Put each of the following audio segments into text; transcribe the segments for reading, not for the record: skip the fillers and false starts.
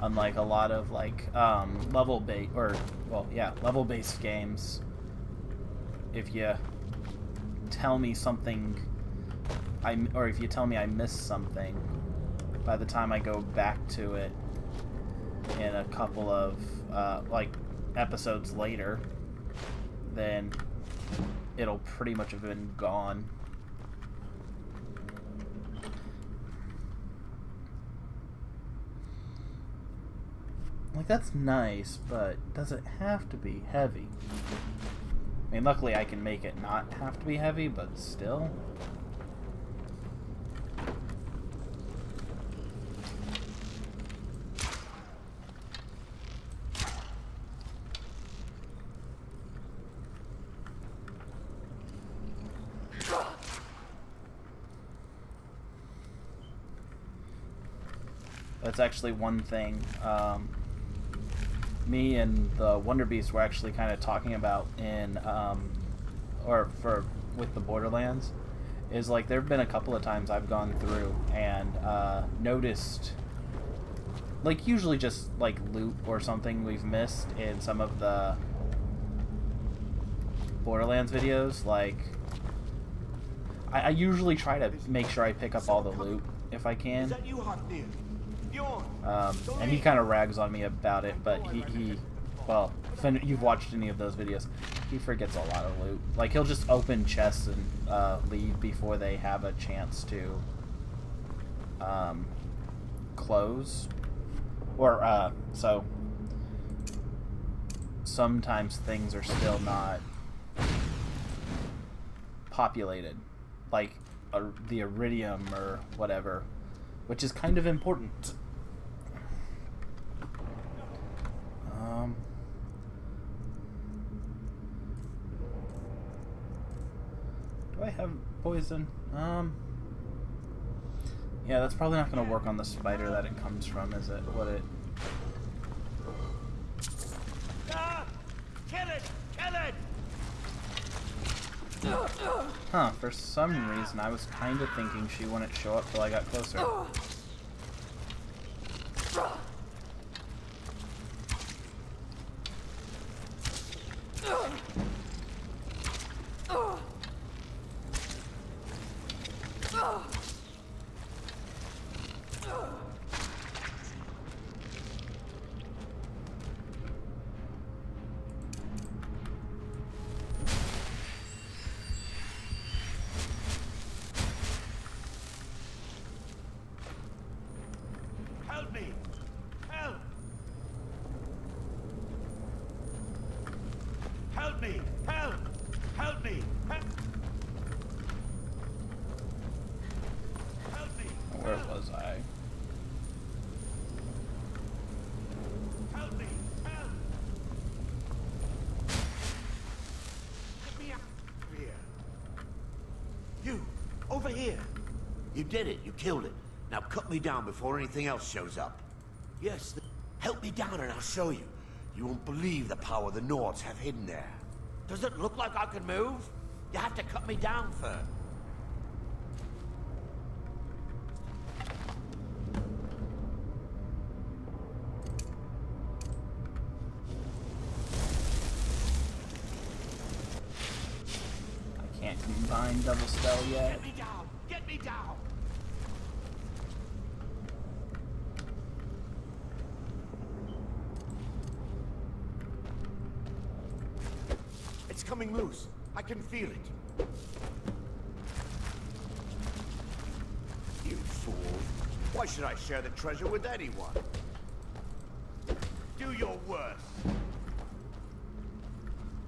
Unlike a lot of like level-based games. If you tell me something, or if you tell me I missed something, by the time I go back to it in a couple of episodes later, then it'll pretty much have been gone. Like, that's nice, but does it have to be heavy? I mean, luckily I can make it not have to be heavy, but still. That's actually one thing me and the Wonder Beast were actually kind of talking about in with the Borderlands, is like there have been a couple of times I've gone through and noticed, like, usually just like loot or something we've missed in some of the Borderlands videos. Like, I usually try to make sure I pick up all the loot if I can. And he kind of rags on me about it, but well, if you've watched any of those videos, he forgets a lot of loot. Like, he'll just open chests and leave before they have a chance to close. Or, so sometimes things are still not populated, like the iridium or whatever, which is kind of important. Do I have poison? Yeah, that's probably not going to work on the spider that it comes from, is it? Kill it! Kill it! Huh, for some reason I was kind of thinking she wouldn't show up till I got closer. Help me! Help! Help me! Help! Help me! Help! Help me! Where was I? Help me! Help! Get me out of here! You! Over here! You did it. You killed it. Now cut me down before anything else shows up. Yes, Help me down and I'll show you. You won't believe the power the Nords have hidden there. does it look like I can move? You have to cut me down first. I can't combine double spell yet. Get me down! Get me down! It's coming loose. I can feel it. You fool. Why should I share the treasure with anyone? Do your worst.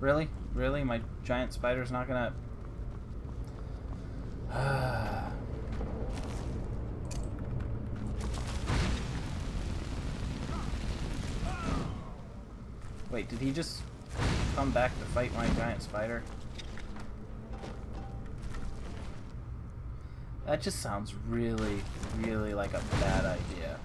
Really? Really? My giant spider's not gonna... Wait, did he just come back to fight my giant spider? That just sounds really, really like a bad idea.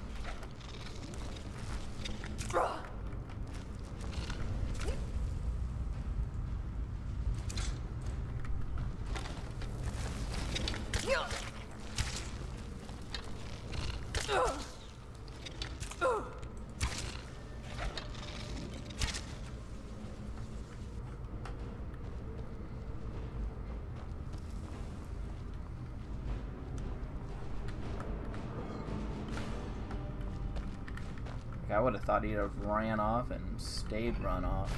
Like, I would have thought he'd have ran off and stayed run off.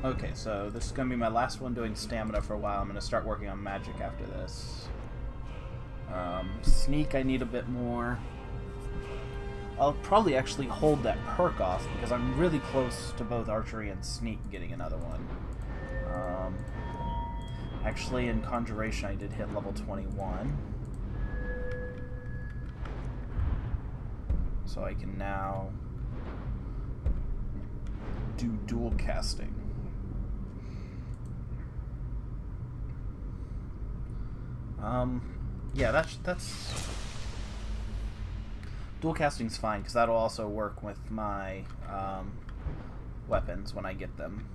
Okay, so this is going to be my last one doing stamina for a while. I'm going to start working on magic after this. Sneak, I need a bit more. I'll probably actually hold that perk off because I'm really close to both archery and sneak getting another one. Actually, in conjuration, I did hit level 21. So I can now do dual casting. Yeah, that's dual casting's fine because that'll also work with my weapons when I get them.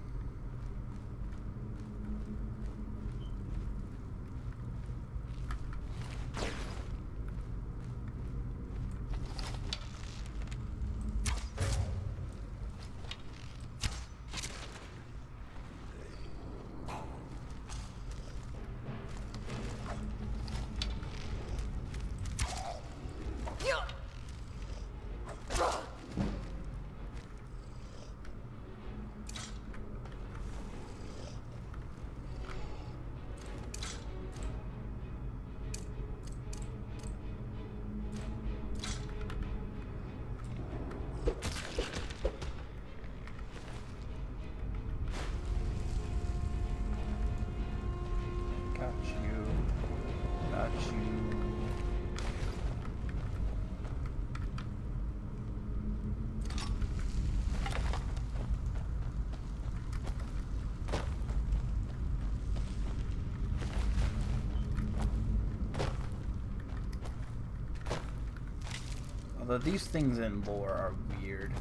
Although these things in lore are weird.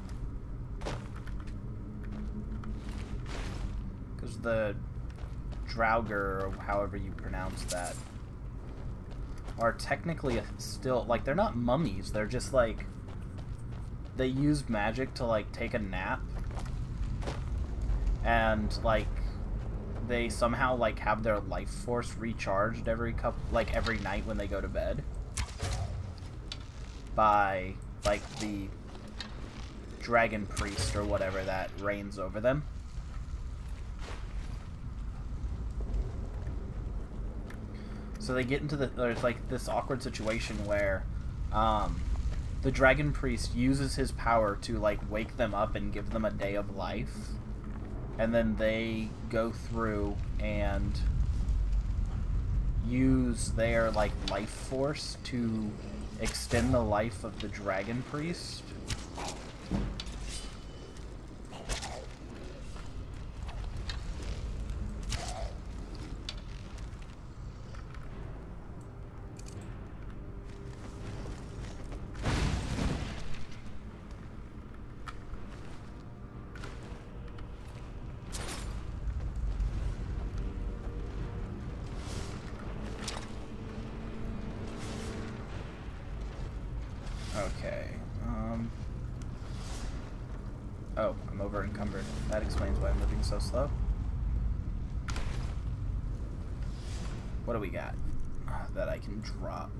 Because the Draugr, or however you pronounce that, are technically still, like, they're not mummies, they're just like, they use magic to, like, take a nap. And, like, they somehow, like, have their life force recharged every night when they go to bed. By, like, the dragon priest or whatever that reigns over them. So they get into there's like this awkward situation where the dragon priest uses his power to, like, wake them up and give them a day of life, and then they go through and use their, like, life force to extend the life of the dragon priest. Okay, oh, I'm over encumbered. That explains why I'm moving so slow. What do we got that I can drop?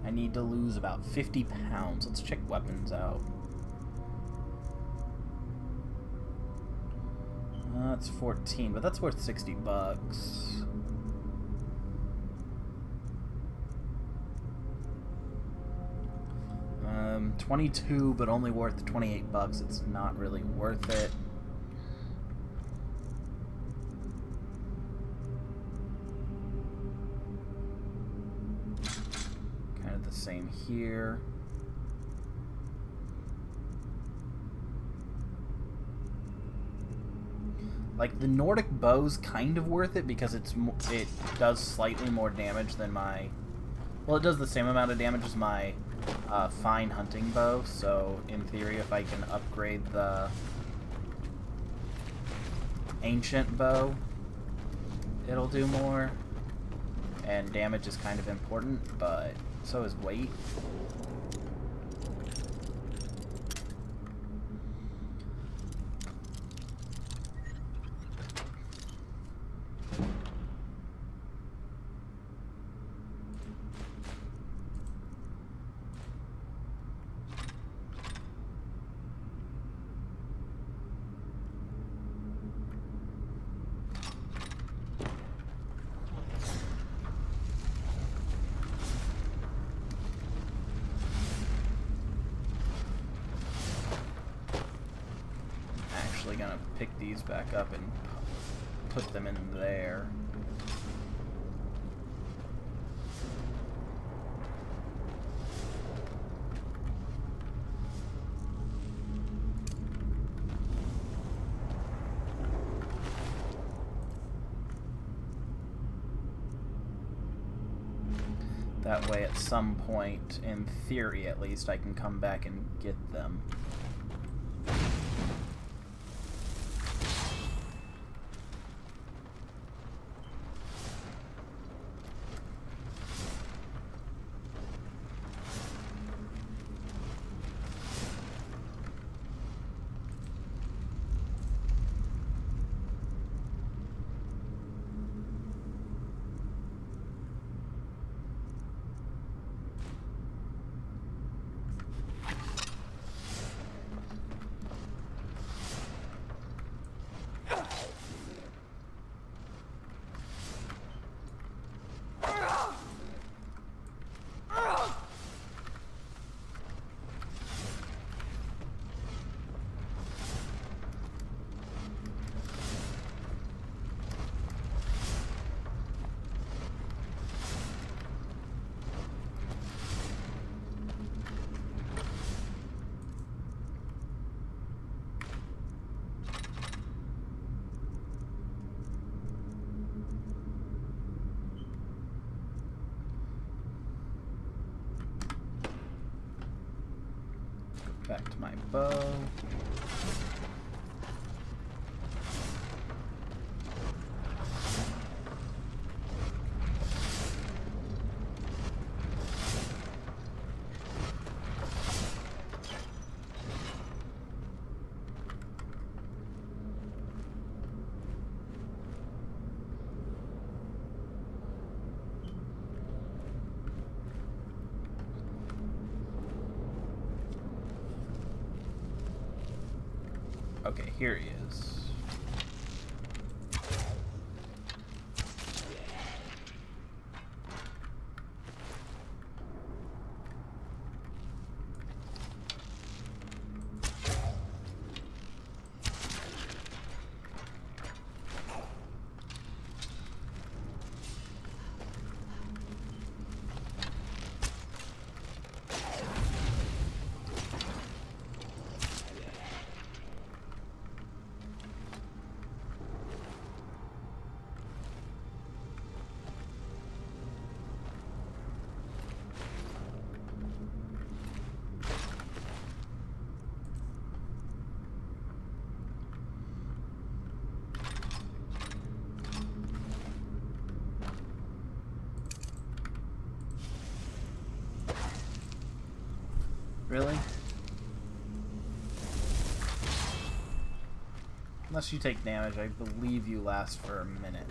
I need to lose about 50 pounds. Let's check weapons out. That's 14, but that's worth 60 bucks. Um, 22, but only worth 28 bucks. It's not really worth it. Kind of the same here. Like, the Nordic bow's kind of worth it because it does slightly more damage than my Well, it does the same amount of damage as my fine hunting bow, so in theory, if I can upgrade the ancient bow, it'll do more. And damage is kind of important, but so is weight. Gonna pick these back up and put them in there. That way, at some point, in theory at least, I can come back and get them. Back to my bow. Okay, here he is. Really? Unless you take damage, I believe you last for a minute.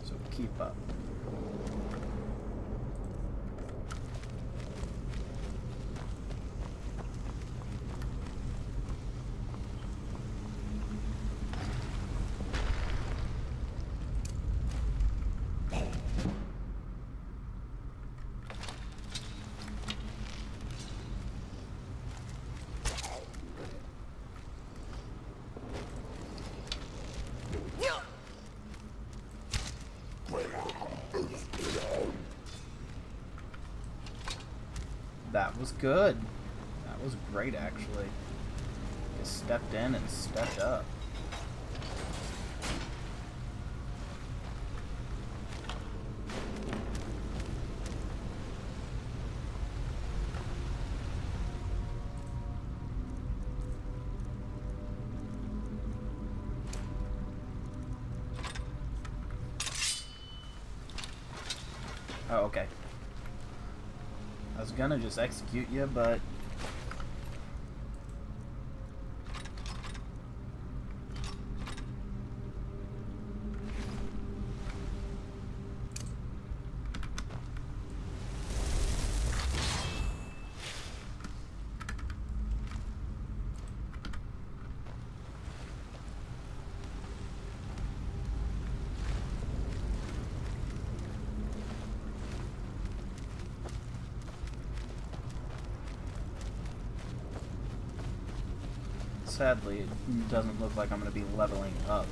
So keep up. That was good. That was great, actually. stepped in and stepped up. Oh, okay. I was gonna just execute you, but... Sadly, it doesn't look like I'm going to be leveling up.